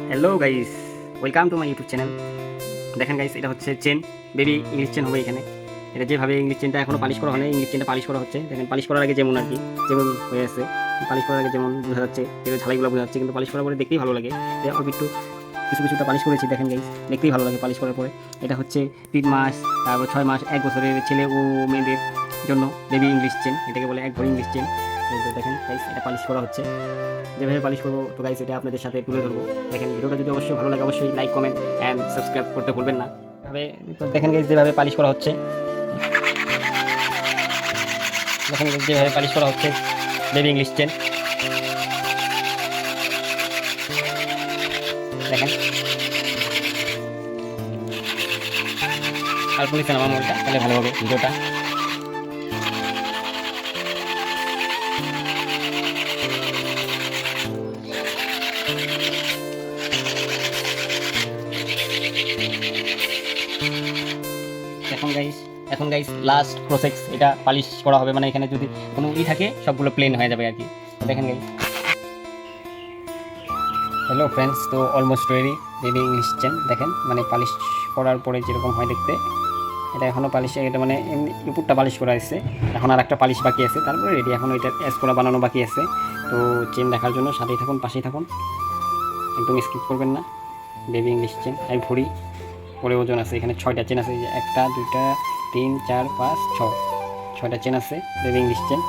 Hello guys, welcome to my YouTube channel. দেখেন guys, এটা হচ্ছে চেন, বেবি ইংলিশ চেন হবে এখানে। এটা যেভাবে ইংলিশ চেনটা এখনো পালিশ করা হয় না, ইংলিশ চেনটা পালিশ করা হচ্ছে। দেখেন পালিশ করার আগে যেমন আর কি, যেমন হয়ে আছে, পালিশ করার আগে যেমন বোঝা যাচ্ছে, যেগুলো ঝালাইগুলো বোঝা যাচ্ছে, কিন্তু পালিশ করার পরে দেখতেই ভালো লাগে। অল্প একটু কিছুটা পালিশ করেছি, দেখেন গাইস, দেখতেই ভালো লাগে পালিশ করার পরে। এটা হচ্ছে 3 মাস, তারপর 6 মাস, 1 বছরের ছেলে ও মেয়েদের জন্য বেবি ইংলিশ চেন, এটাকে বলে 1 ভরি ইংলিশ চেন। দেখেন গাইস, এটা পালিশ করা হচ্ছে। যেভাবে পালিশ করবো তো গাইস, এটা আপনাদের সাথে তুলে ধরবো। দেখেন ভিডিওটা যদি অবশ্যই ভালো লাগে, অবশ্যই লাইক, কমেন্ট অ্যান্ড সাবস্ক্রাইব করতে ভুলবেন না। তবে তো দেখেন গাইস, যেভাবে পালিশ করা হচ্ছে, দেখেন guys, যেভাবে পালিশ করা হচ্ছে বেবি ইংলিশ চেন। দেখেন আর পুলিশের আমার মনটা তাহলে ভালো হবে ভিডিওটা। এখন গাইস লাস্ট প্রসেস, এটা পালিশ করা হবে। মানে এখানে যদি কোনো থাকে সবগুলো প্লেন হয়ে যাবে আর কি। দেখেন গাইস, হ্যালো ফ্রেন্ডস, তো almost ready baby English chain. দেখেন মানে পালিশ করার পরে যেরকম হয় দেখতে, এটা এখনও পালিশ, এটা মানে এমনি উপরটা পালিশ করা আছে, এখন আর একটা পালিশ বাকি আছে, তারপরে রেডি। এখন এটা এস করা বানানো বাকি আছে। তো চেন দেখার জন্য সাথেই থাকুন, পাশেই থাকুন, একদম স্কিপ করবেন না। বেবি ইংলিশ চেন 1 ভরি পরে ওজন আছে। এখানে 6টা চেন আছে, 1টা 2টা 3 4 5 6, 6টা চেন আছে বেবি ইংলিশ চেন।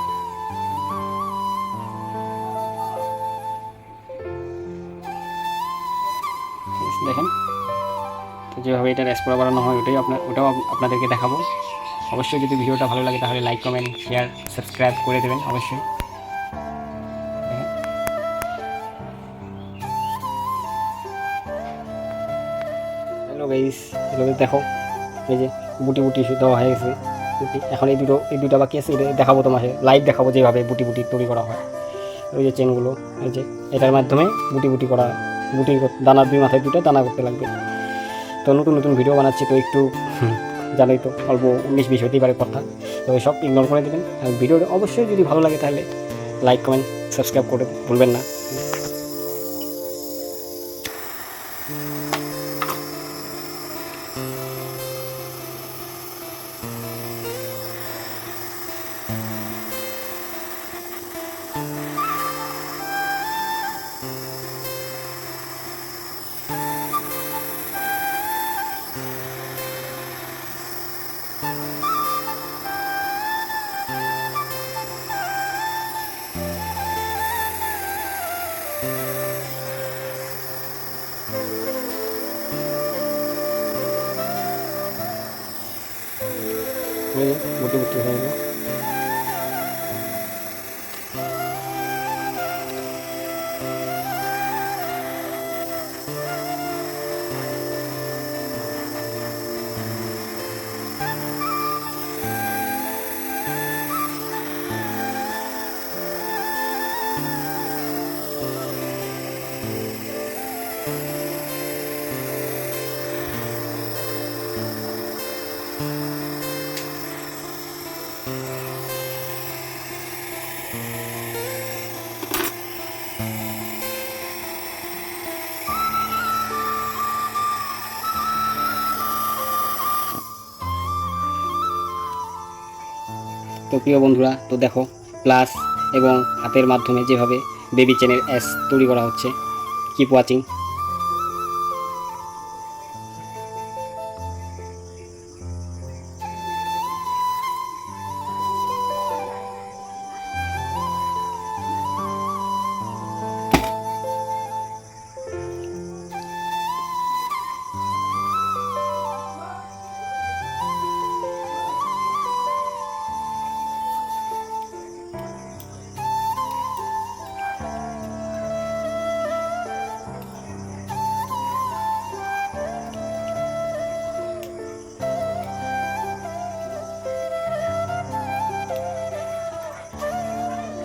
দেখেন তো যেভাবে এটা রেস করা বানানো হয়, ওটাও আপনাদেরকে দেখাবো। অবশ্যই যদি ভিডিওটা ভালো লাগে তাহলে লাইক, কমেন্ট, শেয়ার, সাবস্ক্রাইব করে দেবেন অবশ্যই। হ্যালো গাইস, এভাবে দেখো, এই যে বুটি বুটি দেওয়া হয়ে গেছে। এখন এই দুটো বাকি আছে, এটা দেখাবো তোমাকে, লাইভ দেখাবো যেভাবে বুটি বুটি তৈরি করা হয়। ওই যে চেনগুলো, এই যে এটার মাধ্যমে বুটি বুটি করা, বুটি দানার 2 মাথায় 2টা দানা করতে লাগবে। তো নতুন নতুন ভিডিও বানাচ্ছি, তো একটু জানোই তো, অল্প 19-20 হতেই পারে কথা, তো সব ইগনোর করে দেবেন। আর ভিডিওটা অবশ্যই যদি ভালো লাগে তাহলে লাইক, কমেন্ট, সাবস্ক্রাইব করে ভুলবেন না। বুটি বুটি হয়ে গেল। তো প্রিয় বন্ধুরা, তো দেখো প্লাস এবং হাতের মাধ্যমে যেভাবে বেবি চেনের এস তৈরি করা হচ্ছে। Keep watching.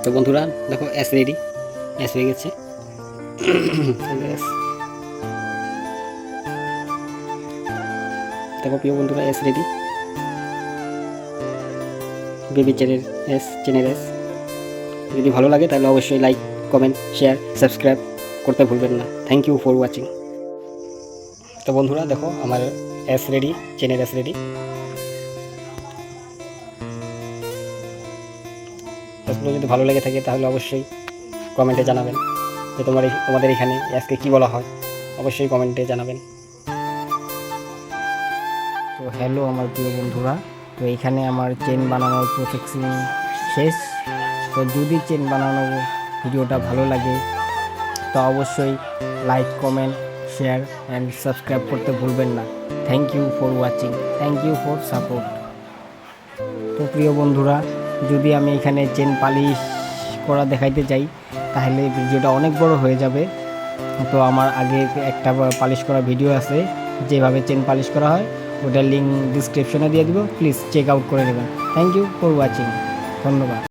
তো বন্ধুরা দেখো, এস রেডি, এস হয়ে গেছে। দেখো প্রিয় বন্ধুরা, এস রেডি, বেবি চেনের এস, চেনের এস। যদি ভালো লাগে তাহলে অবশ্যই লাইক, কমেন্ট, শেয়ার, সাবস্ক্রাইব করতে ভুলবেন না। Thank you for watching. তো বন্ধুরা দেখো আমার এস রেডি, চেনের এস রেডি। এসগুলো যদি ভালো লেগে থাকে তাহলে অবশ্যই কমেন্টে জানাবেন যে তোমাদের এখানে আজকে কী বলা হয়, অবশ্যই কমেন্টে জানাবেন। তো হ্যালো আমার প্রিয় বন্ধুরা, তো এখানে আমার চেন বানানোর প্রসেসিং শেষ। তো যদি চেন বানানোর ভিডিওটা ভালো লাগে তো অবশ্যই like, comment, share and subscribe করতে ভুলবেন না। Thank you for watching, thank you for support. তো প্রিয় বন্ধুরা, যদি আমি এখানে চেন পালিশ করা দেখাইতে যাই তাহলে ভিডিওটা অনেক বড় হয়ে যাবে। তো আমার আগে একটা পালিশ করা ভিডিও আছে যেভাবে চেন পালিশ করা হয়, ওটার লিঙ্ক ডিসক্রিপশনে দিয়ে দিব, প্লিজ চেক আউট করে নেবেন। থ্যাংক ইউ ফর ওয়াচিং, ধন্যবাদ।